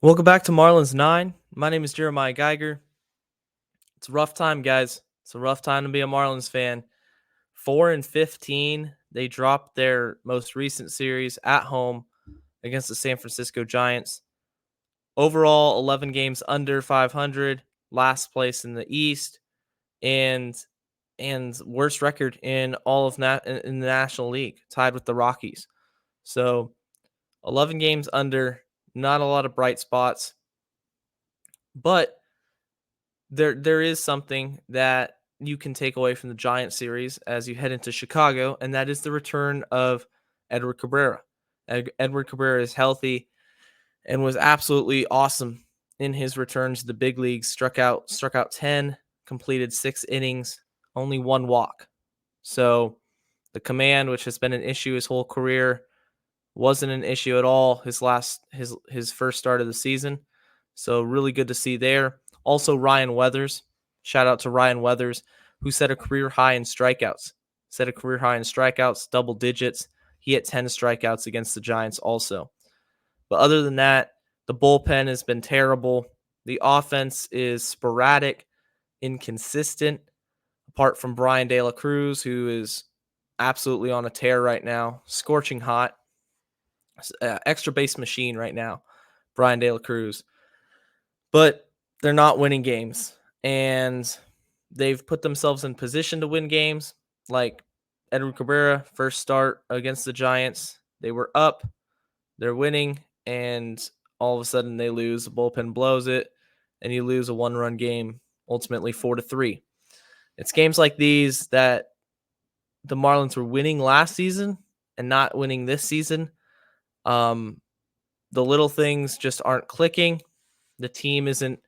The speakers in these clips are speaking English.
Welcome back to Marlins 9. My name is Jeremiah Geiger. It's a rough time, guys. It's a rough time to be a Marlins fan. 4-15. They dropped their most recent series at home against the San Francisco Giants. Overall, 11 games under 500, last place in the East, and worst record in all of in the National League, tied with the Rockies. So, 11 games under, not a lot of bright spots, but there is something that you can take away from the Giants series as you head into Chicago, and that is the return of Edward Cabrera. Edward Cabrera is healthy and was absolutely awesome in his return to the big leagues. Struck out 10, completed 6 innings, only 1 walk. So the command, which has been an issue his whole career, wasn't an issue at all his first start of the season. So really good to see there. Also, Ryan Weathers. Shout out to Ryan Weathers, who set a career high in strikeouts. Double digits. He hit 10 strikeouts against the Giants also. But other than that, the bullpen has been terrible. The offense is sporadic, inconsistent, apart from Brian De La Cruz, who is absolutely on a tear right now, scorching hot. Extra base machine right now, Brian De La Cruz. But they're not winning games, and they've put themselves in position to win games. Like Edward Cabrera, first start against the Giants, they were up, they're winning, and all of a sudden they lose. The bullpen blows it, and you lose a 1-run game, ultimately 4-3. It's games like these that the Marlins were winning last season and not winning this season. The little things just aren't clicking. The team isn't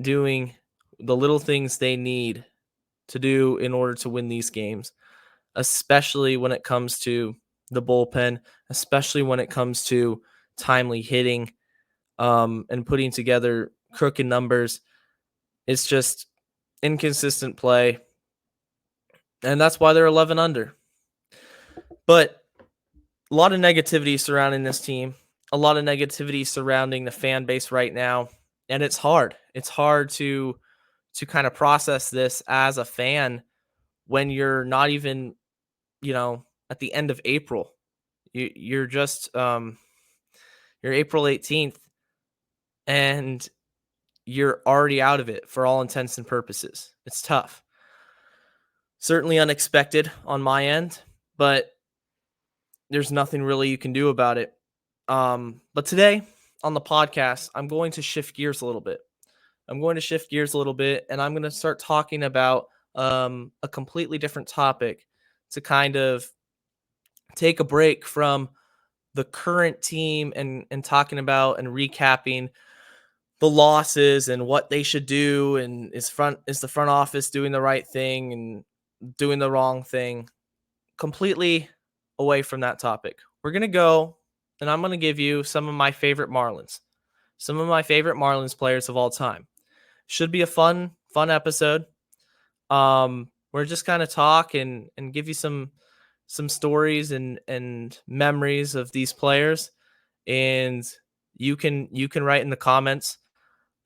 doing the little things they need to do in order to win these games, especially when it comes to the bullpen, especially when it comes to timely hitting, and putting together crooked numbers. It's just inconsistent play, and that's why they're 11 under. But a lot of negativity surrounding this team, a lot of negativity surrounding the fan base right now, and it's hard. It's hard to kind of process this as a fan when you're not even, at the end of April. You're just you're April 18th, and you're already out of it for all intents and purposes. It's tough. Certainly unexpected on my end, but there's nothing really you can do about it. But today on the podcast, I'm going to shift gears a little bit. And I'm going to start talking about a completely different topic to kind of take a break from the current team and talking about and recapping the losses and what they should do, and is the front office doing the right thing and doing the wrong thing. Completely away from that topic. We're going to go, and I'm going to give you some of my favorite Marlins players of all time. Should be a fun episode. We're just kind of talk and give you some stories and memories of these players, and you can write in the comments.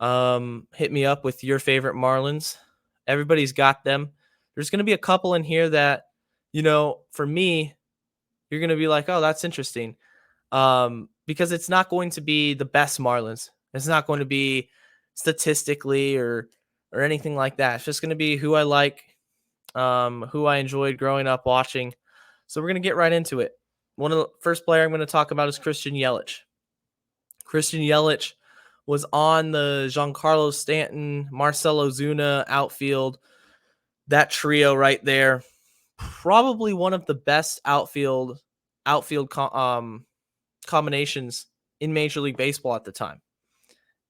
Hit me up with your favorite Marlins. Everybody's got them. There's going to be a couple in here that, for me, you're going to be like, oh, that's interesting. Because it's not going to be the best Marlins. It's not going to be statistically or anything like that. It's just going to be who I like, who I enjoyed growing up watching. So we're going to get right into it. One of the first player I'm going to talk about is Christian Yelich. Christian Yelich was on the Giancarlo Stanton, Marcell Ozuna outfield. That trio right there, probably one of the best outfield combinations in Major League Baseball at the time,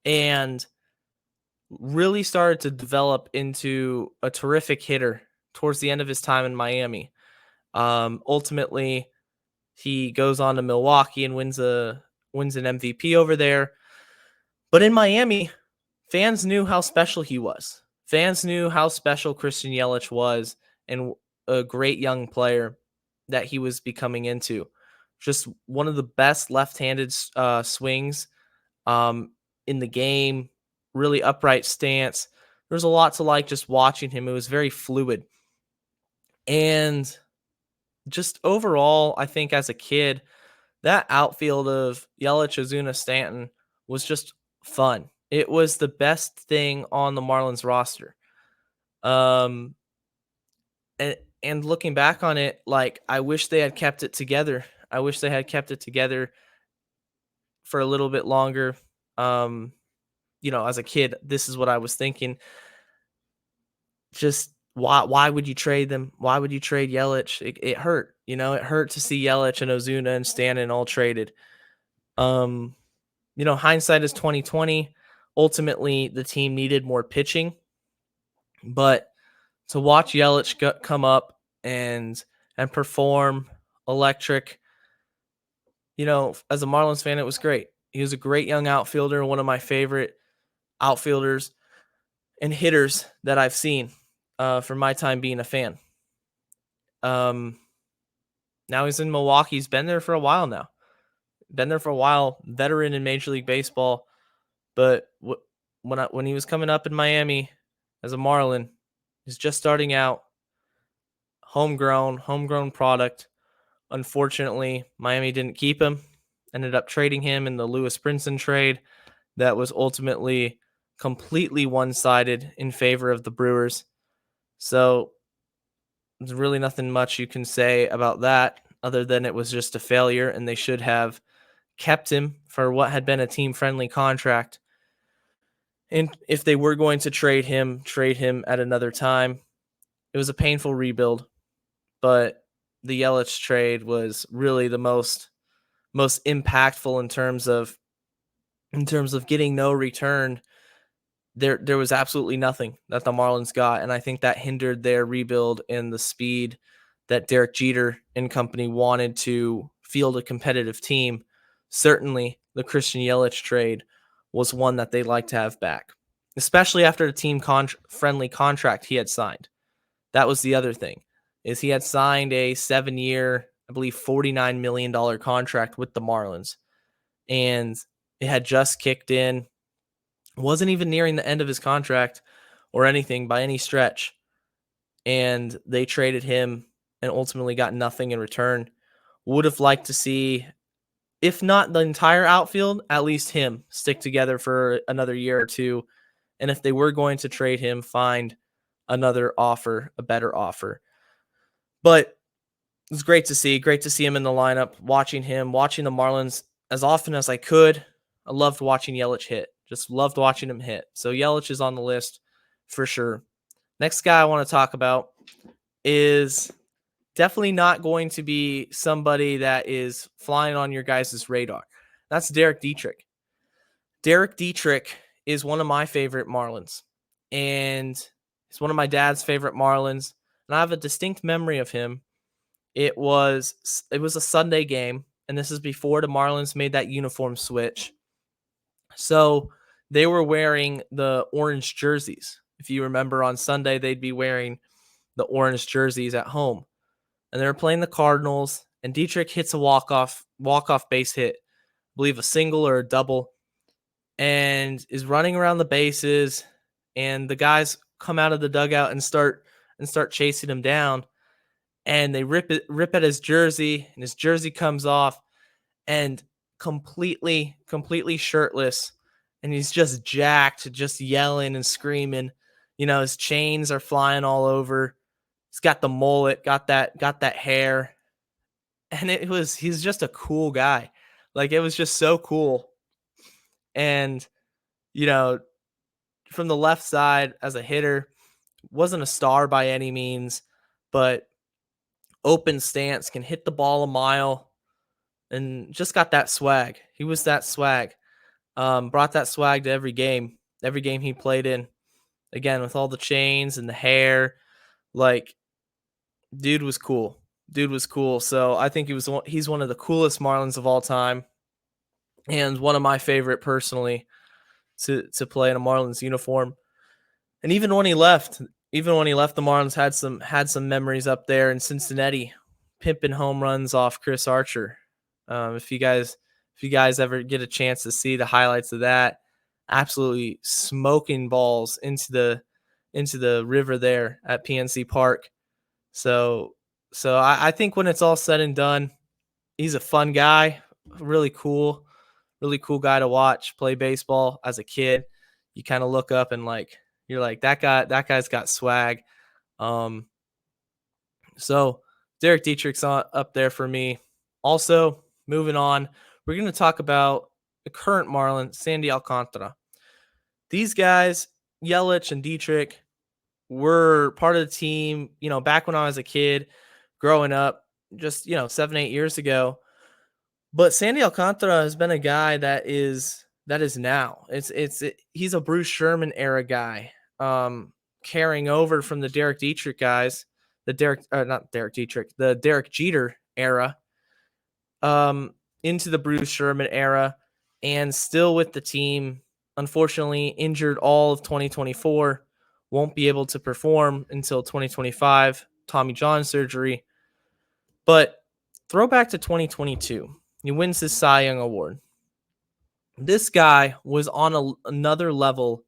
and really started to develop into a terrific hitter towards the end of his time in Miami. Ultimately, he goes on to Milwaukee and wins an MVP over there. But in Miami, fans knew how special he was. Fans knew how special Christian Yelich was and a great young player that he was becoming into. just one of the best left-handed swings um, in the game, really upright stance. There's a lot to like just watching him. It was very fluid. And just overall, I think as a kid, that outfield of Yelich, Ozuna, Stanton was just fun. It was the best thing on the Marlins roster. Um, and looking back on it, like I wish they had kept it together. I wish they had kept it together for a little bit longer. Um, as a kid, this is what I was thinking. Just why would you trade them? Why would you trade Yelich? It hurt, it hurt to see Yelich and Ozuna and Stanton all traded. Um, hindsight is 2020. Ultimately, the team needed more pitching, but to watch Yelich come up and perform electric, as a Marlins fan, it was great. He was a great young outfielder, one of my favorite outfielders and hitters that I've seen for my time being a fan. Um, Now he's in Milwaukee. He's been there for a while now. Been there for a while. Veteran in Major League Baseball. But when he was coming up in Miami as a Marlin, he's just starting out. Homegrown product. Unfortunately, Miami didn't keep him. Ended up trading him in the Lewis Brinson trade that was ultimately completely one-sided in favor of the Brewers. So there's really nothing much you can say about that other than it was just a failure, and they should have kept him for what had been a team-friendly contract. And if they were going to trade him at another time. It was a painful rebuild, but the Yelich trade was really the most impactful in terms of getting no return. There was absolutely nothing that the Marlins got, and I think that hindered their rebuild and the speed that Derek Jeter and company wanted to field a competitive team. Certainly, the Christian Yelich trade was one that they'd like to have back, especially after the team friendly contract he had signed. That was the other thing, is he had signed a 7-year, I believe $49 million contract with the Marlins, and it had just kicked in. Wasn't even nearing the end of his contract or anything by any stretch. And they traded him and ultimately got nothing in return. Would have liked to see, if not the entire outfield, at least him stick together for another year or two. And if they were going to trade him, find another offer, a better offer. But it was great to see him in the lineup, watching the Marlins as often as I could. I loved watching Yelich hit. Just loved watching him hit. So Yelich is on the list for sure. Next guy I want to talk about is definitely not going to be somebody that is flying on your guys' radar. That's Derek Dietrich. Derek Dietrich is one of my favorite Marlins, and he's one of my dad's favorite Marlins, and I have a distinct memory of him. It was a Sunday game, and this is before the Marlins made that uniform switch. So they were wearing the orange jerseys. If you remember, on Sunday, they'd be wearing the orange jerseys at home. And they were playing the Cardinals, and Dietrich hits a walk-off base hit, I believe a single or a double, and is running around the bases, and the guys come out of the dugout and start chasing him down, and they rip at his jersey, and his jersey comes off, and completely shirtless, and he's just jacked, just yelling and screaming. His chains are flying all over. He's got the mullet, got that hair, and he's just a cool guy. Like, it was just so cool. And from the left side as a hitter, wasn't a star by any means, but open stance, can hit the ball a mile, and just got that swag. He was that swag. Brought that swag to every game he played in. Again, with all the chains and the hair, like, dude was cool. So I think he's one of the coolest Marlins of all time, and one of my favorite personally to play in a Marlins uniform. And even when he left the Marlins, had some memories up there in Cincinnati, pimping home runs off Chris Archer. If you guys ever get a chance to see the highlights of that, absolutely smoking balls into the river there at PNC Park. So I think when it's all said and done, he's a fun guy, really really cool guy to watch play baseball as a kid. You kind of look up and you're like that guy's got swag. Um, so Derek Dietrich's up there for me. Also, moving on, we're going to talk about the current Marlin, Sandy Alcantara. These guys, Yelich and Dietrich, were part of the team, back when I was a kid growing up, just, 7, 8 years ago. But Sandy Alcantara has been a guy that is now. He's a Bruce Sherman era guy, carrying over from the Derek Dietrich guys, not Derek Dietrich, the Derek Jeter era, into the Bruce Sherman era, and still with the team. Unfortunately, injured all of 2024, won't be able to perform until 2025, Tommy John surgery. But throwback to 2022, he wins his Cy Young Award. This guy was on another level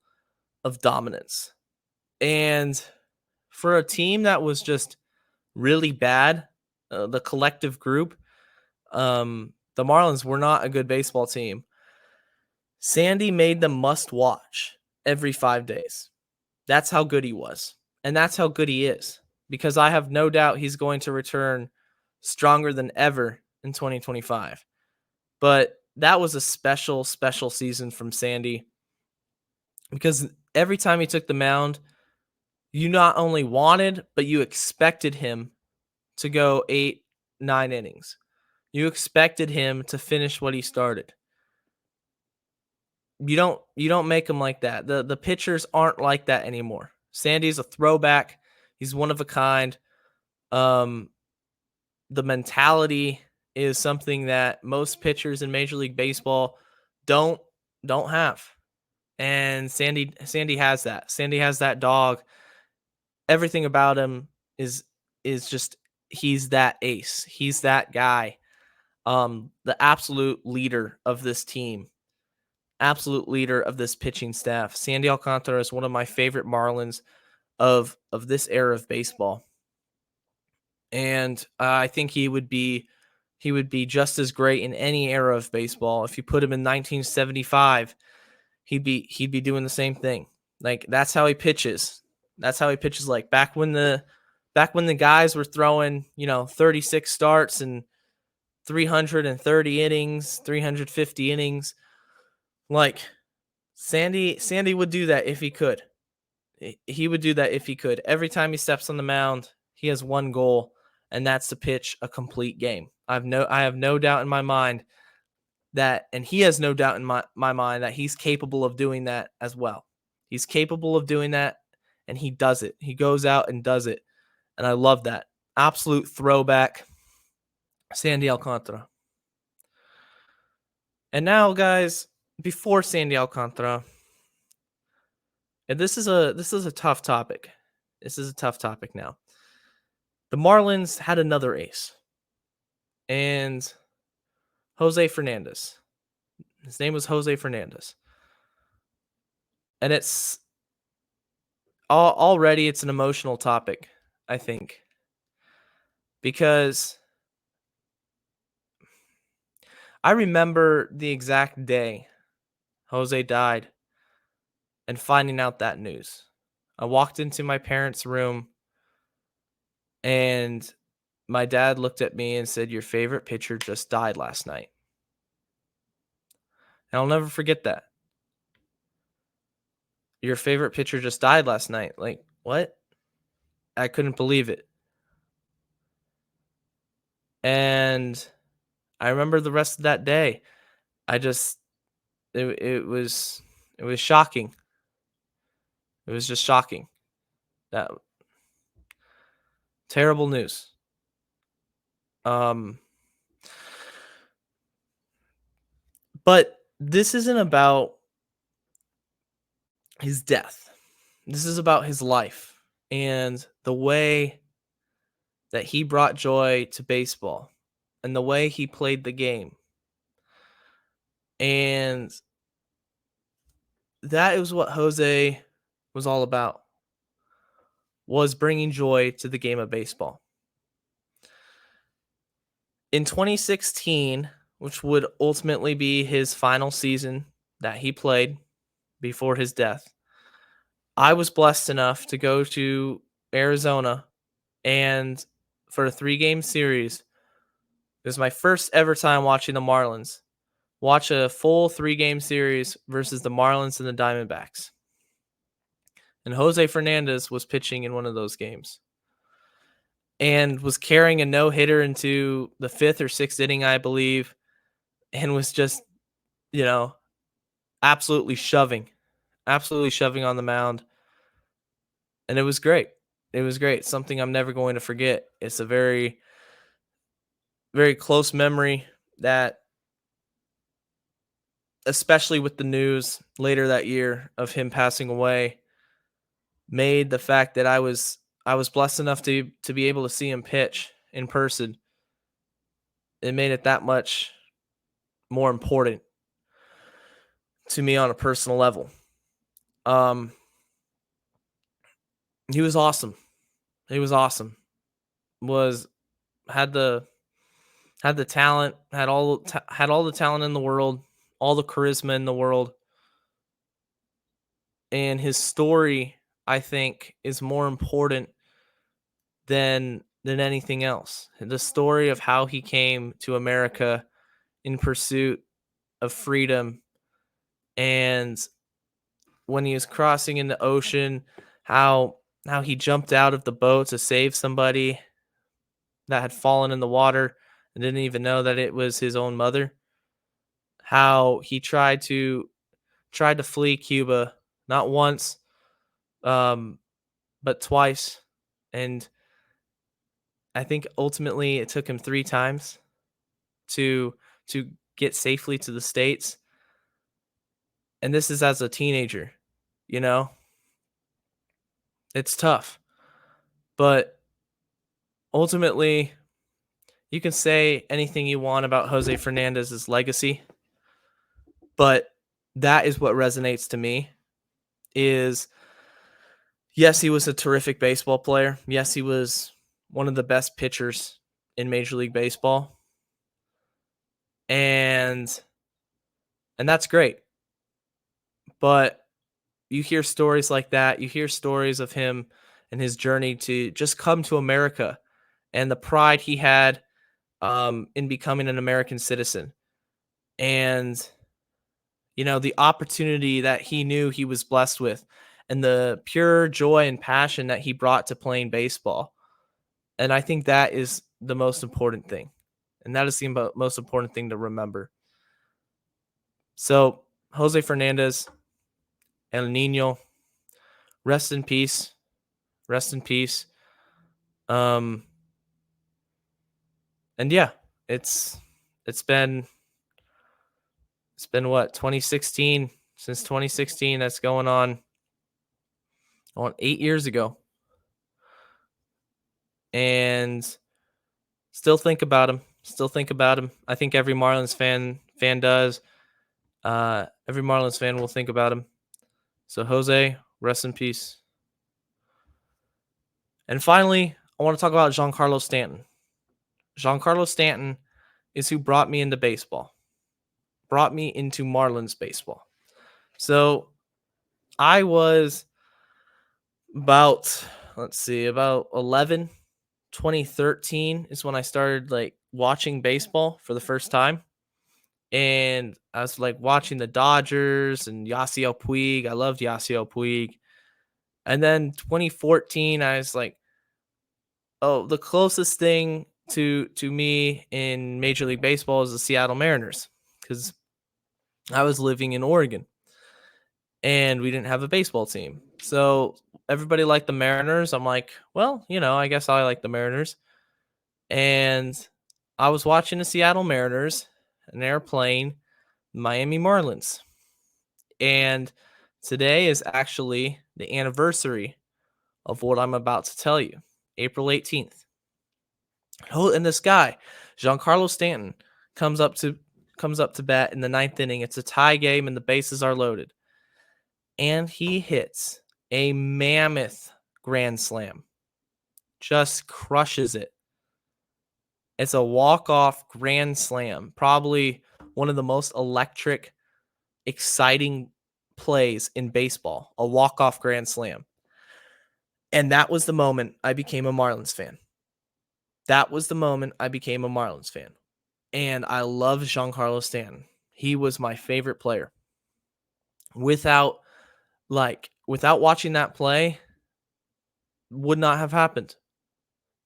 of dominance. And for a team that was just really bad, the collective group, the Marlins were not a good baseball team. Sandy made them must watch every 5 days. That's how good he was. And that's how good he is. Because I have no doubt he's going to return stronger than ever in 2025. But that was a special, special season from Sandy. Because every time he took the mound, you not only wanted, but you expected him to go 8, 9 innings. You expected him to finish what he started. You don't make him like that. The pitchers aren't like that anymore. Sandy's a throwback. He's one of a kind. The mentality is something that most pitchers in Major League Baseball don't have. And Sandy has that. Sandy has that dog. Everything about him is just he's that ace. He's that guy. The absolute leader of this team. Absolute leader of this pitching staff. Sandy Alcantara is one of my favorite Marlins of this era of baseball. And I think he would be just as great in any era of baseball. If you put him in 1975, he'd be doing the same thing. Like that's how he pitches. That's how he pitches. Like back when the guys were throwing 36 starts and 330 innings, 350 innings. Like Sandy would do that if he could. He would do that if he could. Every time he steps on the mound, he has one goal, and that's to pitch a complete game. I have no doubt in my mind that, and he has no doubt in my mind that he's capable of doing that as well. He's capable of doing that, and he does it. He goes out and does it, and I love that. Absolute throwback, Sandy Alcantara. And now, guys, before Sandy Alcantara, and this is a tough topic. This is a tough topic now. The Marlins had another ace, and Jose Fernandez. His name was Jose Fernandez. And it's already it's an emotional topic, I think. Because I remember the exact day Jose died and finding out that news. I walked into my parents' room and my dad looked at me and said, "Your favorite pitcher just died last night." And I'll never forget that. Your favorite pitcher just died last night. Like, what? I couldn't believe it. And I remember the rest of that day. It was shocking. It was just shocking. That terrible news. But this isn't about his death. This is about his life and the way that he brought joy to baseball and the way he played the game. And that is what Jose was all about, was bringing joy to the game of baseball. In 2016, which would ultimately be his final season that he played before his death, I was blessed enough to go to Arizona and for a 3-game series. It was my first ever time watching the Marlins. Watch a full 3-game series versus the Marlins and the Diamondbacks. And Jose Fernandez was pitching in one of those games and was carrying a no-hitter into the 5th or 6th inning, I believe, and was just, you know, absolutely shoving on the mound. And it was great. It was great. Something I'm never going to forget. It's a very, very close memory that, especially with the news later that year of him passing away, made the fact that I was blessed enough to be able to see him pitch in person. It made it that much more important to me on a personal level. He was awesome. He was awesome. Was had the talent, had all the talent in the world, all the charisma in the world. And his story, I think, is more important than anything else. The story of how he came to America in pursuit of freedom, and when he was crossing in the ocean, how he jumped out of the boat to save somebody that had fallen in the water and didn't even know that it was his own mother. How he tried to flee Cuba, not once, but twice, and I think ultimately it took him 3 times to get safely to the States. And this is as a teenager, you know? It's tough. But ultimately, you can say anything you want about Jose Fernandez's legacy, but that is what resonates to me. Is, yes, he was a terrific baseball player. Yes, he was one of the best pitchers in Major League Baseball. And that's great. But you hear stories like that. You hear stories of him and his journey to just come to America and the pride he had in becoming an American citizen. And, the opportunity that he knew he was blessed with, and the pure joy and passion that he brought to playing baseball. And I think that is the most important thing. And that is the most important thing to remember. So, Jose Fernandez, El Nino, rest in peace. Rest in peace. And yeah, it's been what, 2016, since 2016. That's going on 8 years ago. And still think about him. I think every Marlins fan does. Every Marlins fan will think about him. So Jose, rest in peace. And finally, I want to talk about Giancarlo Stanton. Giancarlo Stanton is who brought me into baseball. Brought me into Marlins baseball. So I was about 11. 2013 is when I started watching baseball for the first time. And I was watching the Dodgers and Yasiel Puig. I loved Yasiel Puig. And then 2014, I was like, oh, the closest thing to me in Major League Baseball is the Seattle Mariners, because I was living in Oregon and we didn't have a baseball team. So everybody liked the Mariners. I'm like, well, I guess I like the Mariners. And I was watching the Seattle Mariners, and they're playing Miami Marlins. And today is actually the anniversary of what I'm about to tell you, April 18th. Oh, and this guy, Giancarlo Stanton comes up to bat in the ninth inning. It's a tie game and the bases are loaded. And he hits a mammoth grand slam. Just crushes it. It's a walk-off grand slam. Probably one of the most electric, exciting plays in baseball. A walk-off grand slam. And that was the moment I became a Marlins fan. That was the moment I became a Marlins fan. And I love Giancarlo Stanton. He was my favorite player. Without watching that play, would not have happened.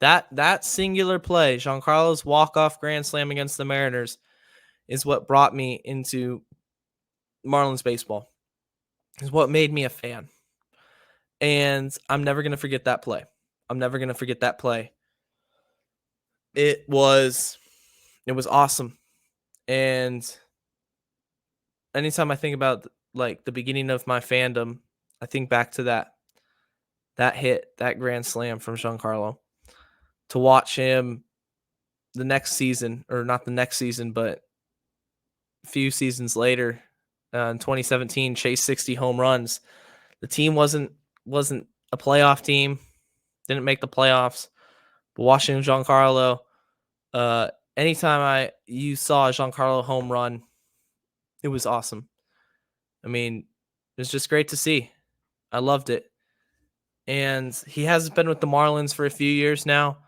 That singular play, Giancarlo's walk-off grand slam against the Mariners, is what brought me into Marlins baseball. Is what made me a fan. And I'm never going to forget that play. I'm never going to forget that play. It was awesome. And anytime I think about like the beginning of my fandom, I think back to that hit, that grand slam from Giancarlo. To watch him the next season, or not the next season, but a few seasons later, in 2017, chase 60 home runs. The team wasn't a playoff team, didn't make the playoffs. But watching Giancarlo, anytime you saw a Giancarlo home run, it was awesome. I mean, it was just great to see. I loved it. And he has been with the Marlins for a few years now.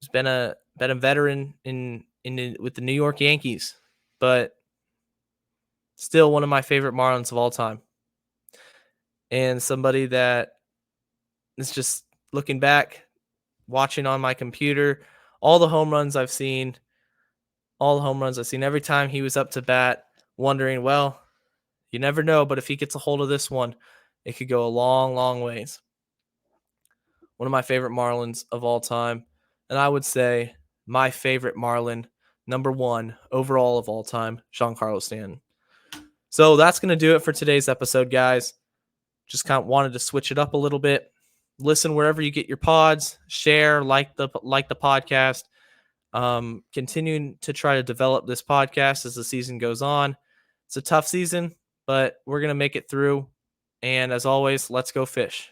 He's been a veteran with the New York Yankees, but still one of my favorite Marlins of all time. And somebody that is just looking back, watching on my computer, all the home runs I've seen, every time he was up to bat, wondering, well, you never know, but if he gets a hold of this one, it could go a long, long ways. One of my favorite Marlins of all time. And I would say my favorite Marlin, number one overall of all time, Giancarlo Stanton. So that's going to do it for today's episode, guys. Just kind of wanted to switch it up a little bit. Listen wherever you get your pods. Share, like the podcast. Continuing to try to develop this podcast as the season goes on. It's a tough season, but we're going to make it through. And as always, let's go fish.